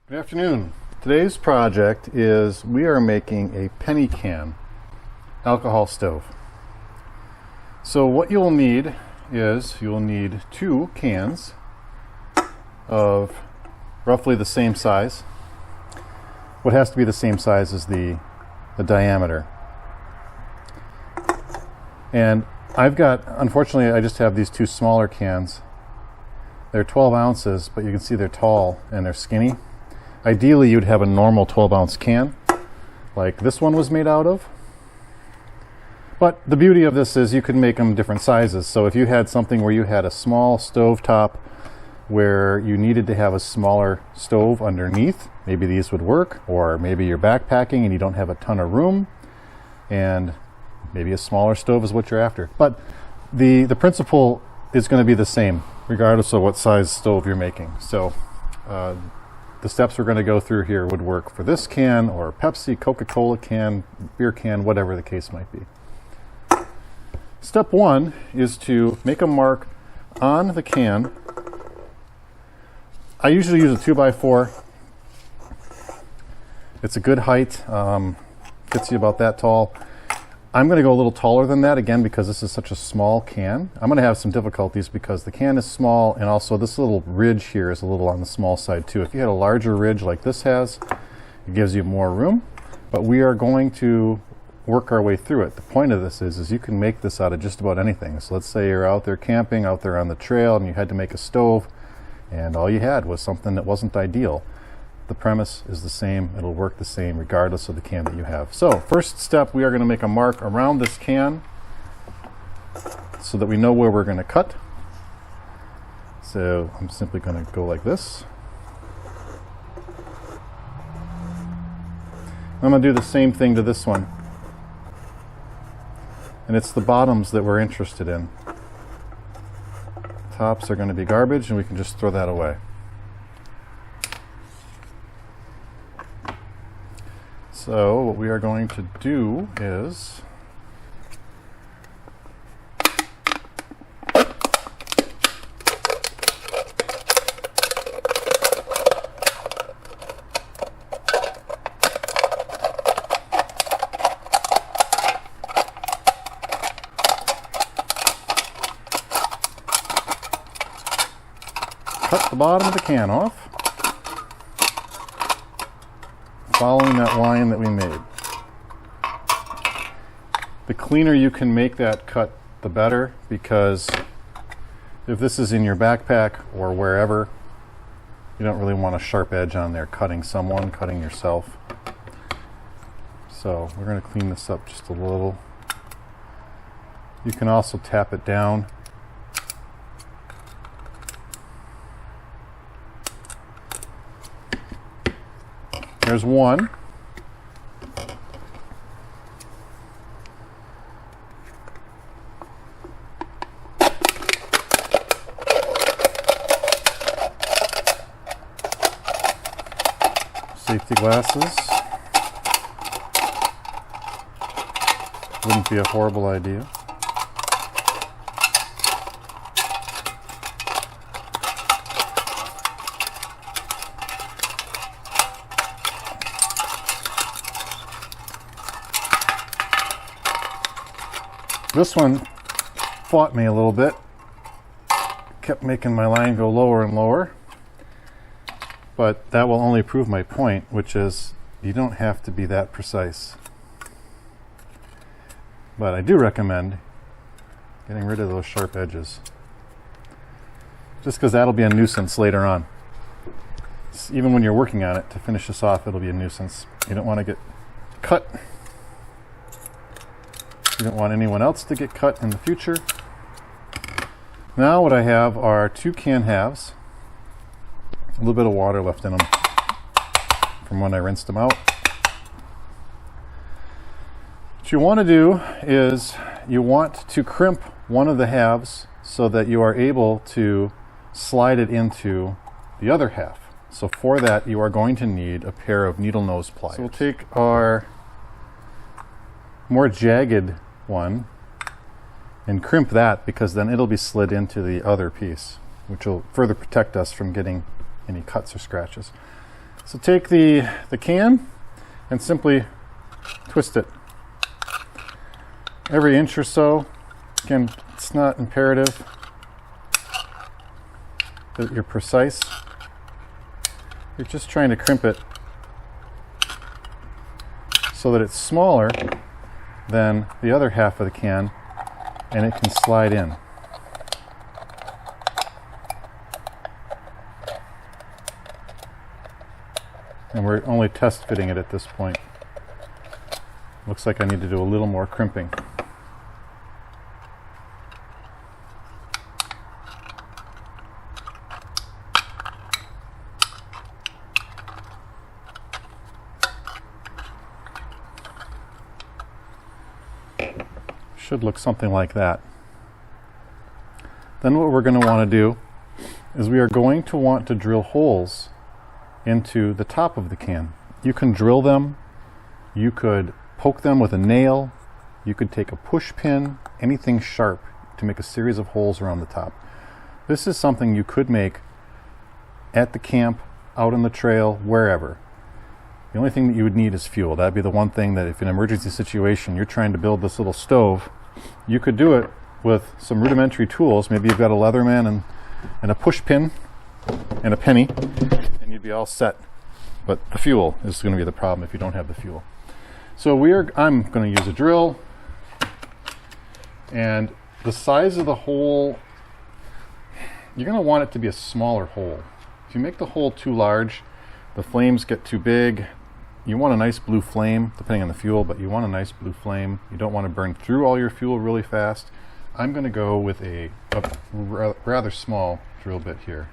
Good afternoon. Today's project is we are making a penny can alcohol stove. So what you'll need is you'll need 2 cans of roughly the same size. What has to be the same size is the diameter. And unfortunately I just have these 2 smaller cans. They're 12 ounces, but you can see they're tall and they're skinny. Ideally, you'd have a normal 12-ounce can, like this one was made out of. But the beauty of this is you can make them different sizes. So if you had something where you had a small stove top where you needed to have a smaller stove underneath, maybe these would work. Or maybe you're backpacking and you don't have a ton of room, and maybe a smaller stove is what you're after. But the principle is going to be the same, regardless of what size stove you're making. So the steps we're going to go through here would work for this can, or Pepsi, Coca-Cola can, beer can, whatever the case might be. Step 1 is to make a mark on the can. I usually use a 2x4. It's a good height, gets you about that tall. I'm going to go a little taller than that, again, because this is such a small can. I'm going to have some difficulties because the can is small, and also this little ridge here is a little on the small side too. If you had a larger ridge like this has, it gives you more room, but we are going to work our way through it. The point of this is you can make this out of just about anything. So let's say you're out there camping, out there on the trail, and you had to make a stove, and all you had was something that wasn't ideal. The premise is the same. It'll work the same regardless of the can that you have. So first step, we are going to make a mark around this can so that we know where we're going to cut. So I'm simply going to go like this. I'm going to do the same thing to this one. And it's the bottoms that we're interested in. Tops are going to be garbage, and we can just throw that away. So what we are going to do is cut the bottom of the can off, following that line that we made. The cleaner you can make that cut, the better, because if this is in your backpack or wherever, you don't really want a sharp edge on there cutting someone, cutting yourself. So we're going to clean this up just a little. You can also tap it down. There's one. Safety glasses. Wouldn't be a horrible idea. This one fought me a little bit, kept making my line go lower and lower, but that will only prove my point, which is you don't have to be that precise. But I do recommend getting rid of those sharp edges, just because that'll be a nuisance later on. Even when you're working on it, to finish this off, it'll be a nuisance. You don't want to get cut. You don't want anyone else to get cut in the future. Now what I have are 2 can halves, a little bit of water left in them from when I rinsed them out. What you want to do is you want to crimp one of the halves so that you are able to slide it into the other half. So for that, you are going to need a pair of needle nose pliers. So we'll take our more jagged one and crimp that, because then it'll be slid into the other piece, which will further protect us from getting any cuts or scratches. So take the can and simply twist it. Every inch or so. Again, it's not imperative that you're precise. You're just trying to crimp it so that it's smaller than the other half of the can and it can slide in. And we're only test fitting it at this point. Looks like I need to do a little more crimping. Should look something like that. Then what we're going to want to do is we are going to want to drill holes into the top of the can. You can drill them, you could poke them with a nail, you could take a push pin, anything sharp to make a series of holes around the top. This is something you could make at the camp, out on the trail, wherever. The only thing that you would need is fuel. That'd be the one thing that if in an emergency situation you're trying to build this little stove, you could do it with some rudimentary tools. Maybe you've got a Leatherman and a push pin and a penny, and you'd be all set. But the fuel is going to be the problem if you don't have the fuel. So I'm going to use a drill, and the size of the hole, you're going to want it to be a smaller hole. If you make the hole too large, the flames get too big. You want a nice blue flame, depending on the fuel, but you want a nice blue flame. You don't want to burn through all your fuel really fast. I'm going to go with a rather small drill bit here.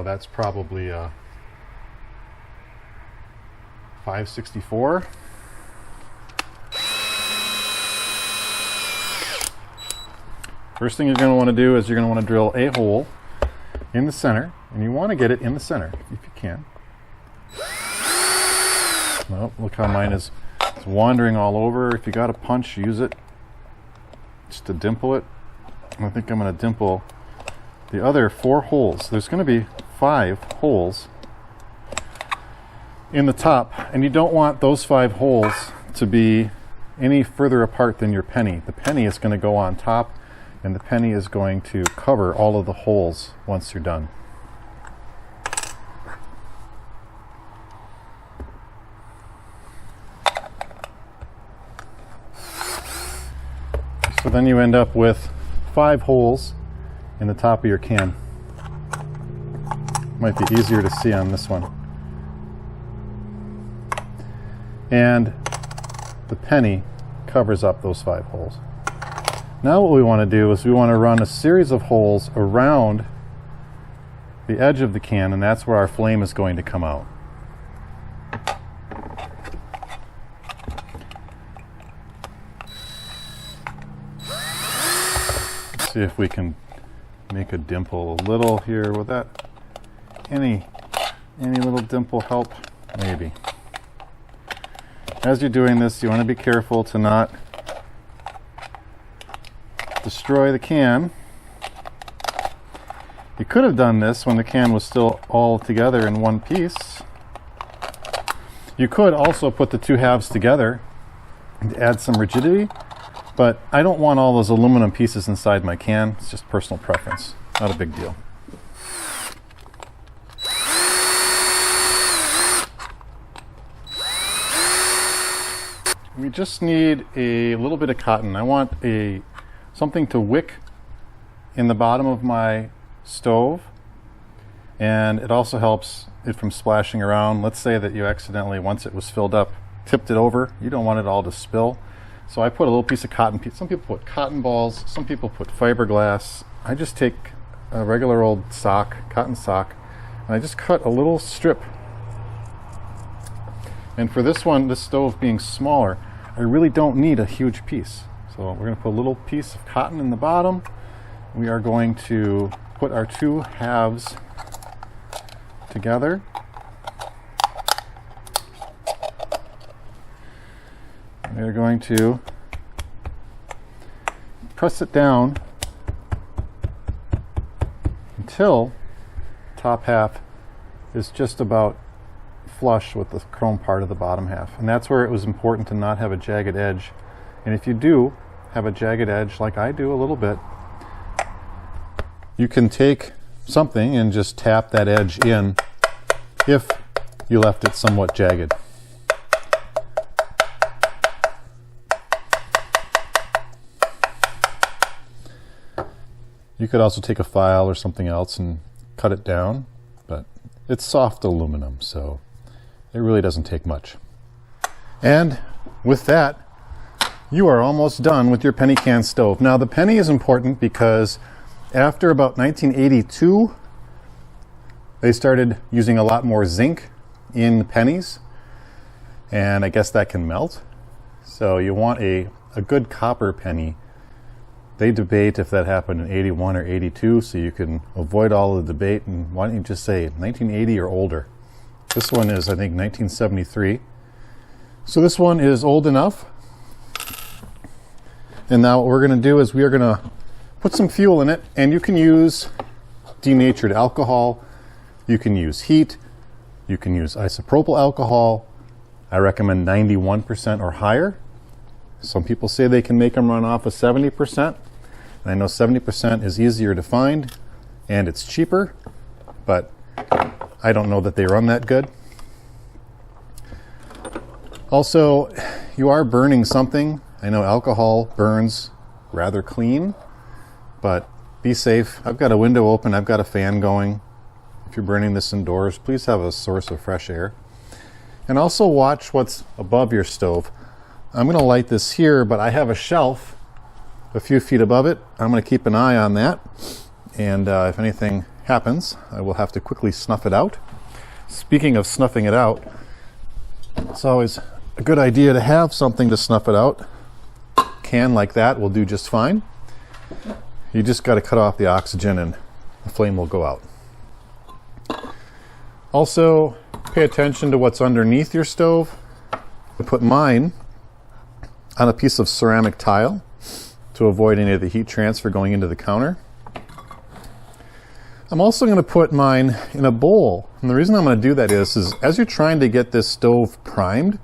That's probably a 5/64. First thing you're going to want to do is you're going to want to drill a hole in the center, and you want to get it in the center if you can. Oh, look how mine is. It's wandering all over. If you got a punch, use it just to dimple it. I think I'm going to dimple the other 4 holes. There's going to be 5 holes in the top, and you don't want those 5 holes to be any further apart than your penny. The penny is going to go on top, and the penny is going to cover all of the holes once you're done. So then you end up with 5 holes in the top of your can. Might be easier to see on this one. And the penny covers up those 5 holes. Now what we want to do is we want to run a series of holes around the edge of the can, and that's where our flame is going to come out. See if we can make a dimple a little here. Would that any little dimple help? Maybe. As you're doing this, you want to be careful to not destroy the can. You could have done this when the can was still all together in one piece. You could also put the 2 halves together and add some rigidity, but I don't want all those aluminum pieces inside my can. It's just personal preference, not a big deal. We just need a little bit of cotton. I want something to wick in the bottom of my stove, and it also helps it from splashing around. Let's say that you accidentally, once it was filled up, tipped it over. You don't want it all to spill. So I put a little piece of cotton. Some people put cotton balls, some people put fiberglass. I just take a regular old sock, cotton sock, and I just cut a little strip. And for this one, this stove being smaller, I really don't need a huge piece. So we're going to put a little piece of cotton in the bottom. We are going to put our 2 halves together. We're going to press it down until the top half is just about flush with the chrome part of the bottom half. And that's where it was important to not have a jagged edge. And if you do have a jagged edge, like I do a little bit, you can take something and just tap that edge in if you left it somewhat jagged. You could also take a file or something else and cut it down, but it's soft aluminum, so it really doesn't take much. And with that, you are almost done with your penny can stove. Now the penny is important because after about 1982, they started using a lot more zinc in pennies, and I guess that can melt. So you want a good copper penny. They debate if that happened in 81 or 82, so you can avoid all the debate. And why don't you just say 1980 or older? This one is, I think, 1973. So this one is old enough. And now what we're going to do is we are going to put some fuel in it, and you can use denatured alcohol, you can use heat, you can use isopropyl alcohol. I recommend 91% or higher. Some people say they can make them run off of 70%. And I know 70% is easier to find and it's cheaper, but I don't know that they run that good. Also, you are burning something. I know alcohol burns rather clean, but be safe. I've got a window open, I've got a fan going. If you're burning this indoors, please have a source of fresh air. And also watch what's above your stove. I'm going to light this here, but I have a shelf a few feet above it. I'm going to keep an eye on that, and if anything happens, I will have to quickly snuff it out. Speaking of snuffing it out, it's always a good idea to have something to snuff it out. A can like that will do just fine. You just got to cut off the oxygen and the flame will go out. Also, pay attention to what's underneath your stove. I put mine on a piece of ceramic tile to avoid any of the heat transfer going into the counter. I'm also going to put mine in a bowl. And the reason I'm going to do that is as you're trying to get this stove primed,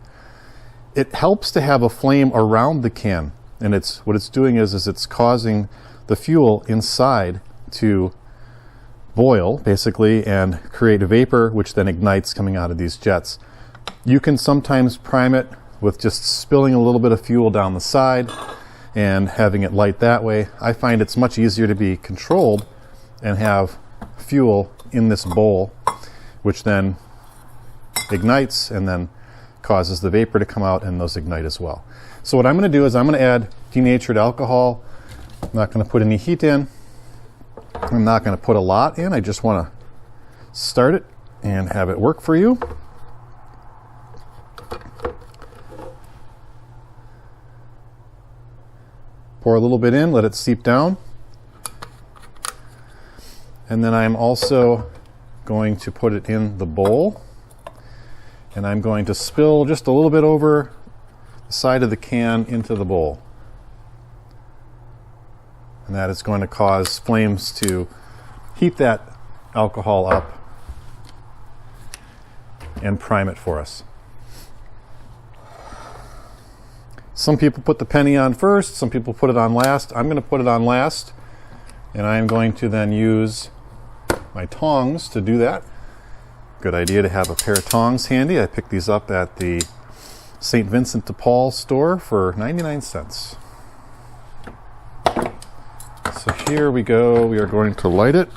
it helps to have a flame around the can. And what it's doing is it's causing the fuel inside to boil, basically, and create vapor, which then ignites coming out of these jets. You can sometimes prime it with just spilling a little bit of fuel down the side and having it light that way. I find it's much easier to be controlled and have fuel in this bowl, which then ignites and then causes the vapor to come out, and those ignite as well. So what I'm going to do is I'm going to add denatured alcohol. I'm not going to put any heat in. I'm not going to put a lot in. I just want to start it and have it work for you. Pour a little bit in, let it seep down. And then I'm also going to put it in the bowl. And I'm going to spill just a little bit over the side of the can into the bowl. And that is going to cause flames to heat that alcohol up and prime it for us. Some people put the penny on first, some people put it on last. I'm going to put it on last, and I'm going to then use my tongs to do that. Good idea to have a pair of tongs handy. I picked these up at the St. Vincent de Paul store for 99 cents. So here we go. We are going to light it.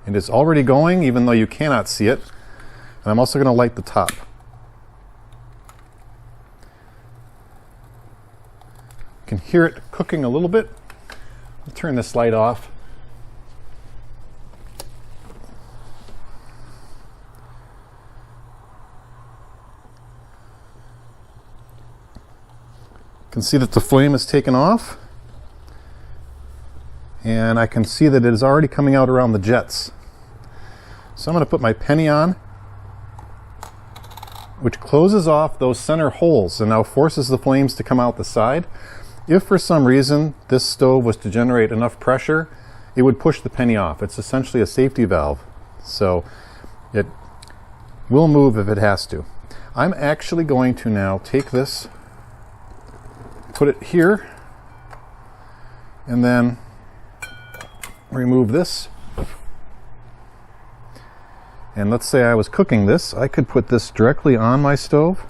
And it's already going, even though you cannot see it. And I'm also going to light the top. You can hear it cooking a little bit. I'll turn this light off. You can see that the flame is taken off. And I can see that it is already coming out around the jets. So I'm going to put my penny on which closes off those center holes and now forces the flames to come out the side. If for some reason this stove was to generate enough pressure, it would push the penny off. It's essentially a safety valve, so it will move if it has to. I'm actually going to now take this, put it here, and then remove this. And let's say I was cooking this, I could put this directly on my stove,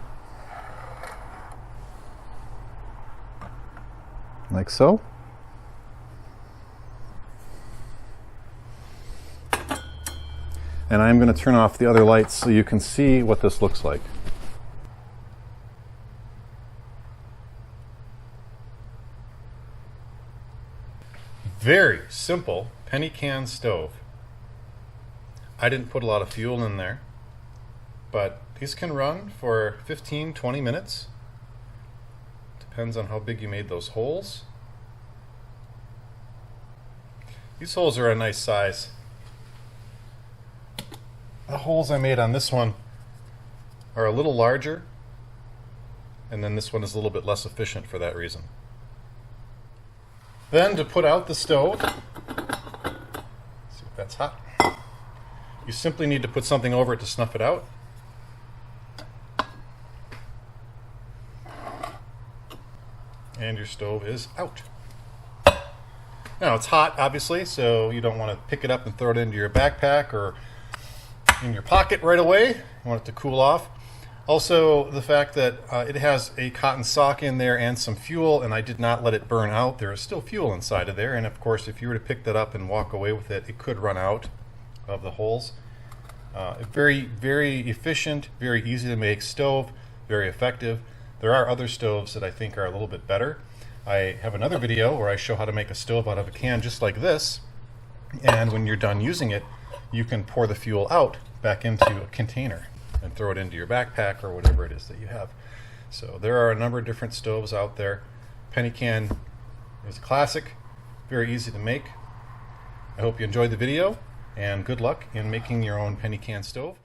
like so. And I'm going to turn off the other lights so you can see what this looks like. Very simple penny can stove. I didn't put a lot of fuel in there, but these can run for 15-20 minutes. Depends on how big you made those holes. These holes are a nice size. The holes I made on this one are a little larger, and then this one is a little bit less efficient for that reason. Then to put out the stove, see if that's hot, you simply need to put something over it to snuff it out. And your stove is out. Now it's hot, obviously, so you don't want to pick it up and throw it into your backpack or in your pocket right away. You want it to cool off. Also, the fact that it has a cotton sock in there and some fuel, and I did not let it burn out. There is still fuel inside of there, and of course, if you were to pick that up and walk away with it, it could run out of the holes. Very, very efficient, very easy to make stove, very effective. There are other stoves that I think are a little bit better. I have another video where I show how to make a stove out of a can just like this, and when you're done using it, you can pour the fuel out back into a container and throw it into your backpack or whatever it is that you have. So there are a number of different stoves out there. Penny can is a classic, very easy to make. I hope you enjoyed the video, and good luck in making your own penny can stove.